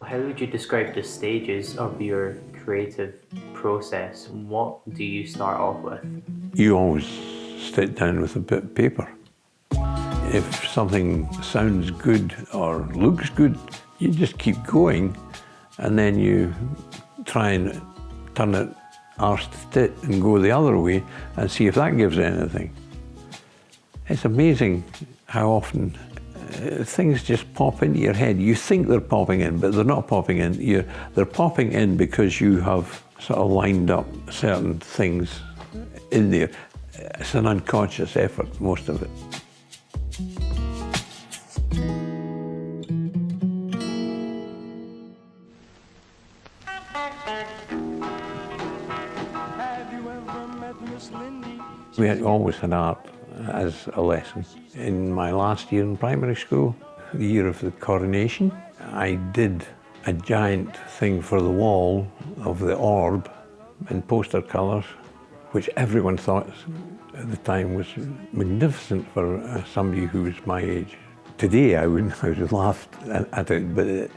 How would you describe the stages of your creative process? What do you start off with? You always sit down with a bit of paper. If something sounds good or looks good, you just keep going, and then you try and turn it arse to tit and go the other way and see if that gives anything. It's amazing how often things just pop into your head. You think they're popping in, but they're not popping in. They're popping in because you have sort of lined up certain things in there. It's an unconscious effort, most of it. We had always had art as a lesson. In my last year in primary school, the year of the coronation, I did a giant thing for the wall of the orb in poster colours, which everyone thought at the time was magnificent for somebody who was my age. Today I would have laughed at it, but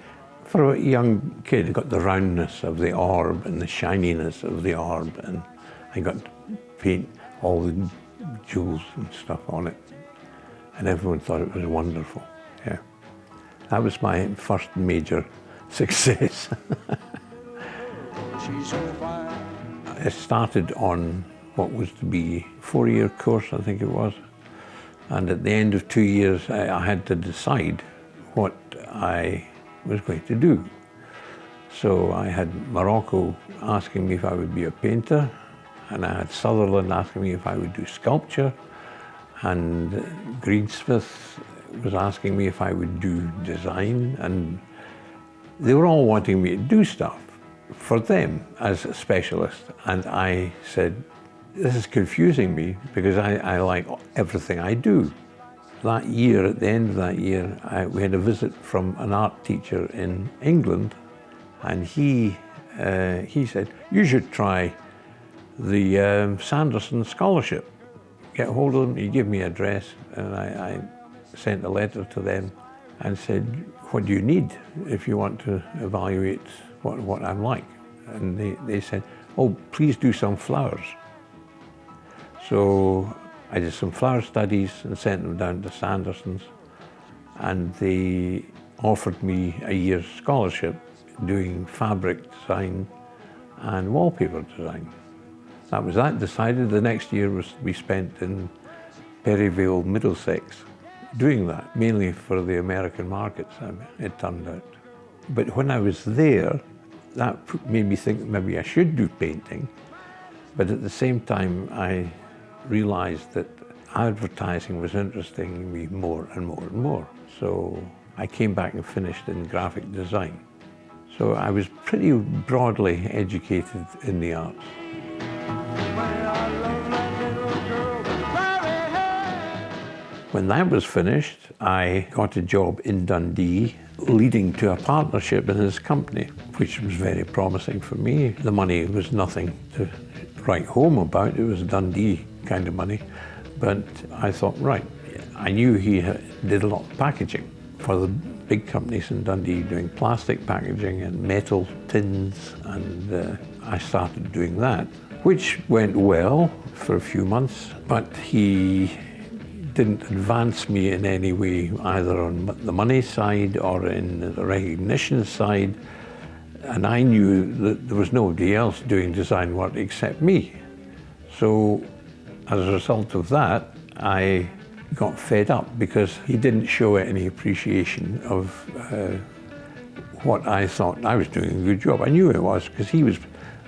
for a young kid, I got the roundness of the orb and the shininess of the orb, and I got to paint all the jewels and stuff on it, and everyone thought it was wonderful. Yeah, that was my first major success. I started on what was to be a 4-year course, I think it was, and at the end of 2 years I had to decide what I was going to do. So I had Morocco asking me if I would be a painter, and I had Sutherland asking me if I would do sculpture, and Greensmith was asking me if I would do design, and they were all wanting me to do stuff for them as a specialist. And I said, this is confusing me because I like everything I do. That year, at the end of that year, we had a visit from an art teacher in England, and he said, you should try the Sanderson Scholarship. Get hold of them, he gave me an address, and I sent a letter to them and said, what do you need if you want to evaluate what I'm like? And they said, oh, please do some flowers. So I did some flower studies and sent them down to Sanderson's, and they offered me a year's scholarship doing fabric design and wallpaper design. That was that decided. The next year was to be spent in Perryvale, Middlesex, doing that, mainly for the American markets, it turned out. But when I was there, that made me think maybe I should do painting. But at the same time, I realized that advertising was interesting me more and more and more. So I came back and finished in graphic design. So I was pretty broadly educated in the arts. When that was finished, I got a job in Dundee, leading to a partnership in his company, which was very promising for me. The money was nothing to write home about, it was Dundee kind of money. But I thought, right, I knew he did a lot of packaging for the big companies in Dundee, doing plastic packaging and metal tins, and I started doing that, which went well for a few months, but he didn't advance me in any way, either on the money side or in the recognition side. And I knew that there was nobody else doing design work except me. So as a result of that, I got fed up because he didn't show any appreciation of what I thought I was doing a good job. I knew it was because he was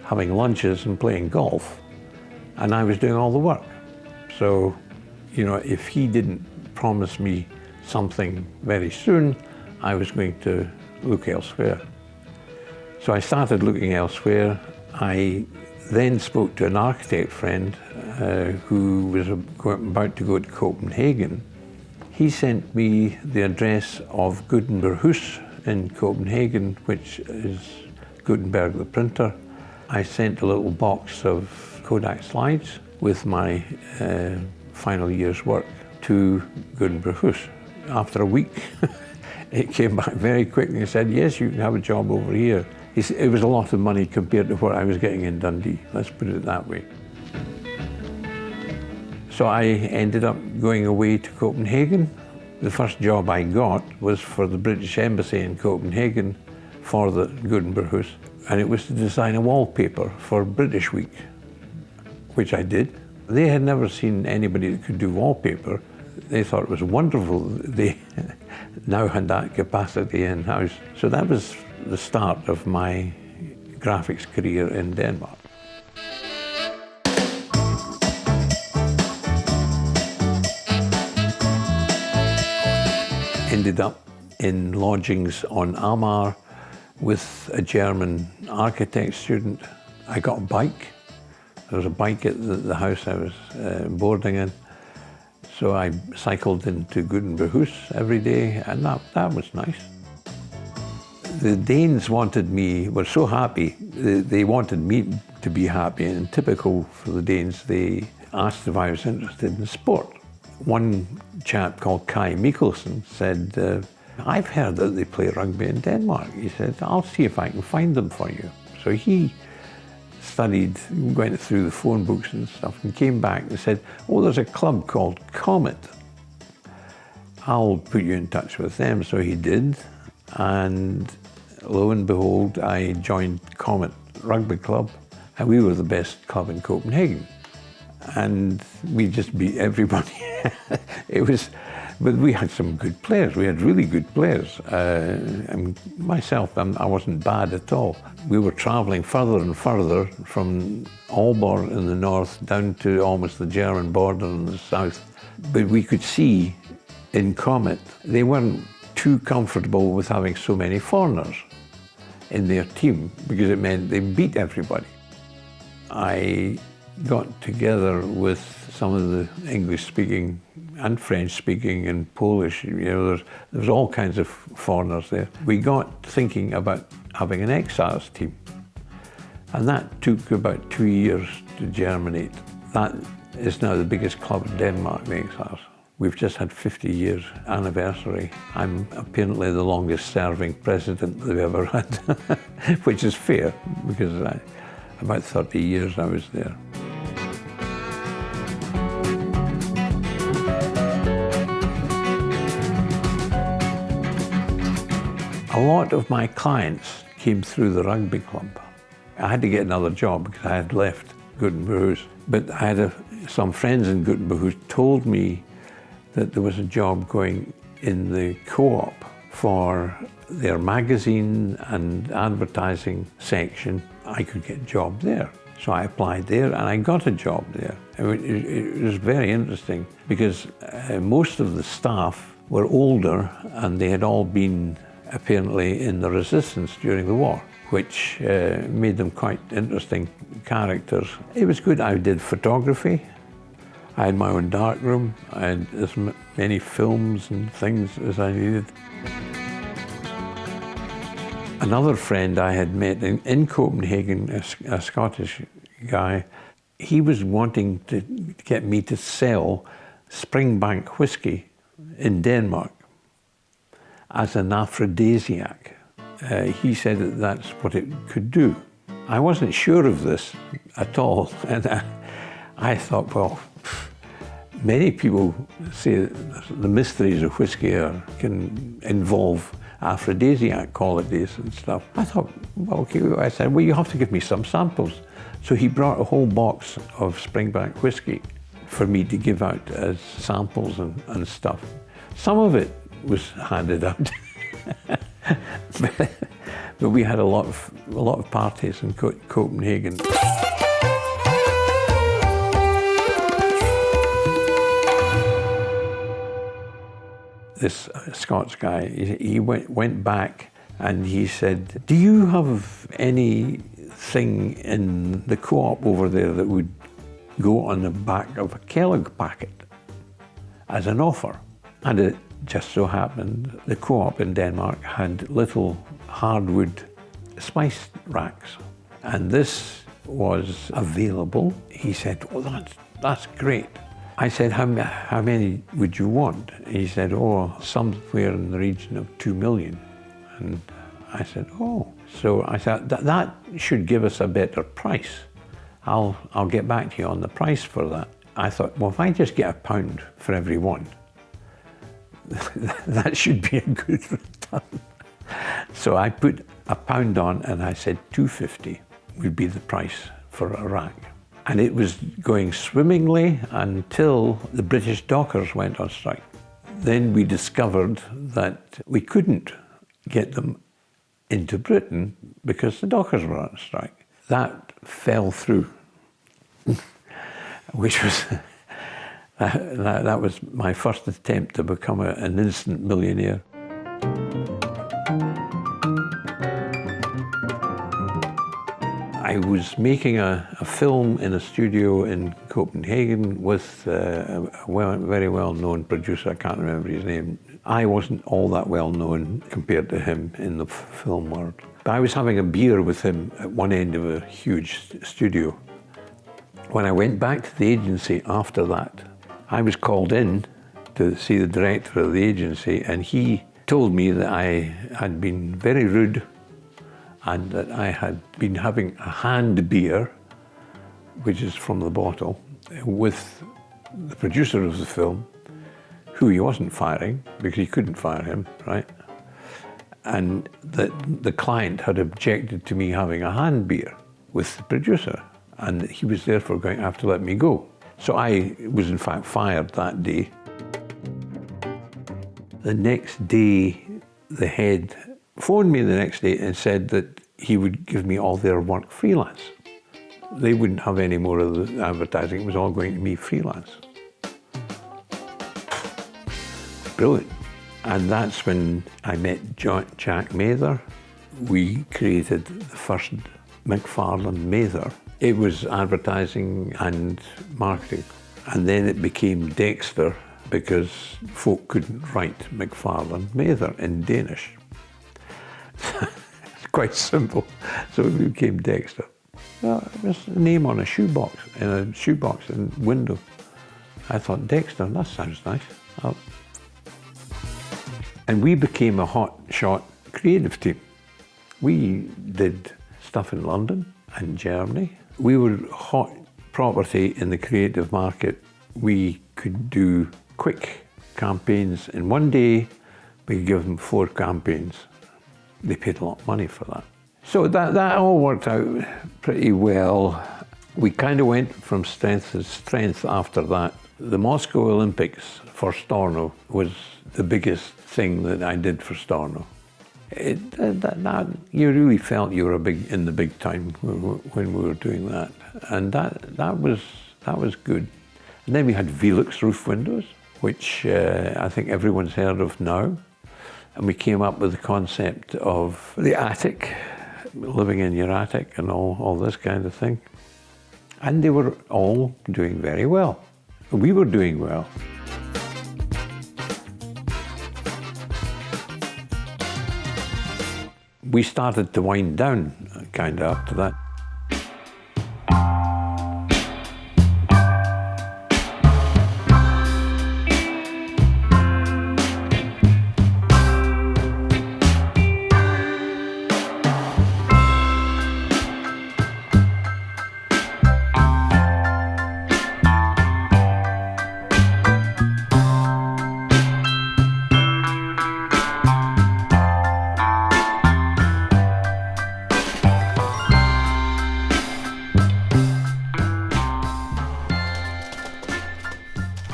having lunches and playing golf, and I was doing all the work. So, you know, if he didn't promise me something very soon, I was going to look elsewhere. So I started looking elsewhere. I then spoke to an architect friend who was about to go to Copenhagen. He sent me the address of Gutenberghus in Copenhagen, which is Gutenberg the printer. I sent a little box of Kodak slides with my final year's work to Gutenberghus. After a week, It came back very quickly and said, yes, you can have a job over here. It was a lot of money compared to what I was getting in Dundee, let's put it that way. So I ended up going away to Copenhagen. The first job I got was for the British Embassy in Copenhagen for the Gutenberghuis, and it was to design a wallpaper for British Week, which I did. They had never seen anybody that could do wallpaper. They thought it was wonderful that they now had that capacity in-house. So that was the start of my graphics career in Denmark. Ended up in lodgings on Amager with a German architect student. I got a bike. There was a bike at the house I was boarding in. So I cycled into Gutenberghuis every day, and that was nice. The Danes were so happy, they wanted me to be happy, and typical for the Danes, they asked if I was interested in sport. One chap called Kai Mikkelsen said, I've heard that they play rugby in Denmark. He said, I'll see if I can find them for you. So he studied, went through the phone books and stuff, and came back and said, oh, there's a club called Comet. I'll put you in touch with them. So he did, and lo and behold, I joined Comet Rugby Club, and we were the best club in Copenhagen. And we just beat everybody. But we had some good players. We had really good players. And myself, I wasn't bad at all. We were traveling further and further from Aalborg in the north down to almost the German border in the south. But we could see in Comet, they weren't too comfortable with having so many foreigners in their team because it meant they beat everybody. I got together with some of the English-speaking and French-speaking and Polish, there was all kinds of foreigners there. We got thinking about having an exiles team, and that took about 2 years to germinate. That is now the biggest club in Denmark, the Exiles. We've just had 50 years anniversary. I'm apparently the longest serving president they've ever had, which is fair, because about 30 years I was there. A lot of my clients came through the rugby club. I had to get another job because I had left Gutenberghuis, but I had some friends in Gutenberghuis told me that there was a job going in the co-op for their magazine and advertising section. I could get a job there. So I applied there and I got a job there. It was very interesting because most of the staff were older and they had all been apparently in the resistance during the war, which made them quite interesting characters. It was good. I did photography. I had my own darkroom. I had as many films and things as I needed. Another friend I had met in Copenhagen, a Scottish guy, he was wanting to get me to sell Springbank whiskey in Denmark as an aphrodisiac. He said that that's what it could do. I wasn't sure of this at all, and I thought, well, many people say that the mysteries of whiskey can involve aphrodisiac qualities and stuff. I thought, well, okay, I said, well, you have to give me some samples. So he brought a whole box of Springbank whiskey for me to give out as samples and stuff. Some of it was handed out, but we had a lot of parties in Copenhagen. This Scots guy, he went back and he said, do you have anything in the co-op over there that would go on the back of a Kellogg packet as an offer? And it just so happened the co-op in Denmark had little hardwood spice racks, and this was available. He said, well, that's great. I said, how many would you want? He said, oh, somewhere in the region of 2 million. And I said, oh. So I said, that should give us a better price. I'll get back to you on the price for that. I thought, well, if I just get £1 for every one, that should be a good return. So I put £1 on and I said £2.50 would be the price for a rack. And it was going swimmingly until the British dockers went on strike. Then we discovered that we couldn't get them into Britain because the dockers were on strike. That fell through, which was, that was my first attempt to become an instant millionaire. I was making a film in a studio in Copenhagen with a very well-known producer. I can't remember his name. I wasn't all that well known compared to him in the film world. But I was having a beer with him at one end of a huge studio. When I went back to the agency after that, I was called in to see the director of the agency, and he told me that I had been very rude and that I had been having a hand beer, which is from the bottle, with the producer of the film, who he wasn't firing, because he couldn't fire him, right? And that the client had objected to me having a hand beer with the producer, and he was therefore going to have to let me go. So I was in fact fired that day. The next day, the head phoned me the next day and said that he would give me all their work freelance. They wouldn't have any more of the advertising, it was all going to me freelance. Brilliant. And that's when I met Jack Mather. We created the first Macfarlane Mather. It was advertising and marketing. And then it became Dexter because folk couldn't write Macfarlane Mather in Danish. It's quite simple. So it became Dexter. Well, it was a name on a shoebox, in window. I thought, Dexter, that sounds nice. And we became a hot-shot creative team. We did stuff in London and Germany. We were hot property in the creative market. We could do quick campaigns. In one day, we could give them 4 campaigns. They paid a lot of money for that. So that all worked out pretty well. We kind of went from strength to strength after that. The Moscow Olympics for Storno was the biggest thing that I did for Storno. You really felt you were in the big time when we were doing that, and that was good. And then we had Velux roof windows, which I think everyone's heard of now. And we came up with the concept of the attic, living in your attic and all this kind of thing. And they were all doing very well. We were doing well. We started to wind down kind of after that.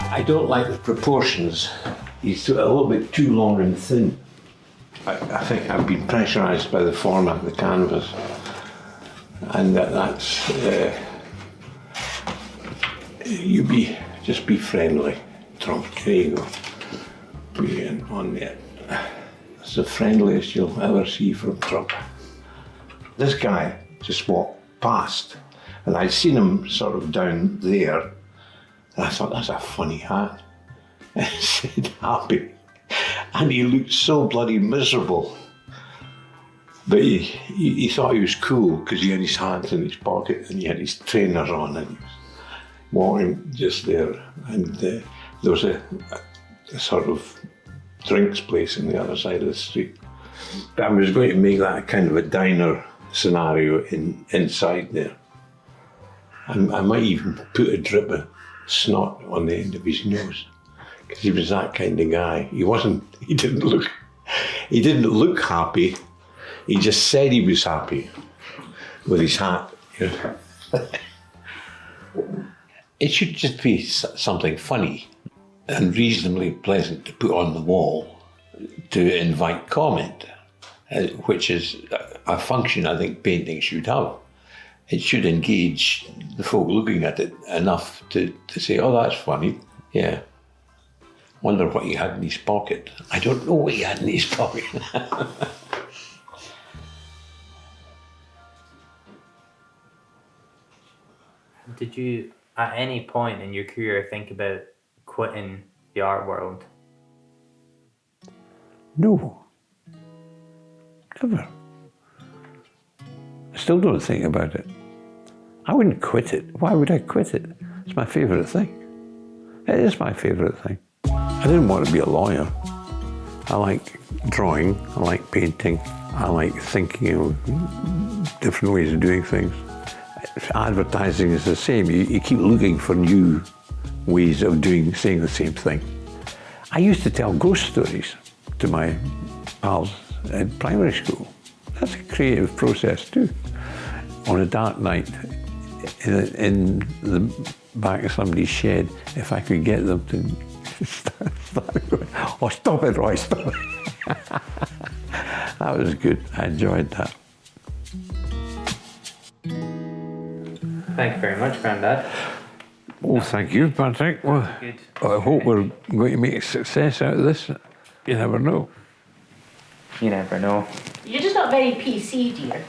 I don't like the proportions. He's a little bit too long and thin. I think I've been pressurised by the format of the canvas, and that's just be friendly, Trump. There you go. Be on there. It's the friendliest you'll ever see from Trump. This guy just walked past, and I'd seen him sort of down there. And I thought, that's a funny hat. And it said happy. And he looked so bloody miserable. But he thought he was cool because he had his hands in his pocket and he had his trainers on and he walking just there, and there was a sort of drinks place on the other side of the street. I was going to make that kind of a diner scenario inside there. I might even put a drip of snot on the end of his nose, because he was that kind of guy. He didn't look happy. He just said he was happy with his hat. You know. It should just be something funny and reasonably pleasant to put on the wall to invite comment, which is a function I think painting should have. It should engage the folk looking at it enough to say, oh, that's funny, yeah. Wonder what he had in his pocket. I don't know what he had in his pocket. Did you, at any point in your career, think about quitting the art world? No. Never. I still don't think about it. I wouldn't quit it. Why would I quit it? It's my favourite thing. It is my favourite thing. I didn't want to be a lawyer. I like drawing, I like painting, I like thinking of different ways of doing things. Advertising is the same. You keep looking for new ways of saying the same thing. I used to tell ghost stories to my pals in primary school. That's a creative process too. On a dark night, in the back of somebody's shed, if I could get them to start going, oh, stop it, Roy, stop it. That was good. I enjoyed that. Thank you very much, Grandad. Oh, thank you, Patrick. Well, Good. I hope we're going to make a success out of this. You never know. You never know. You're just not very PC, dear.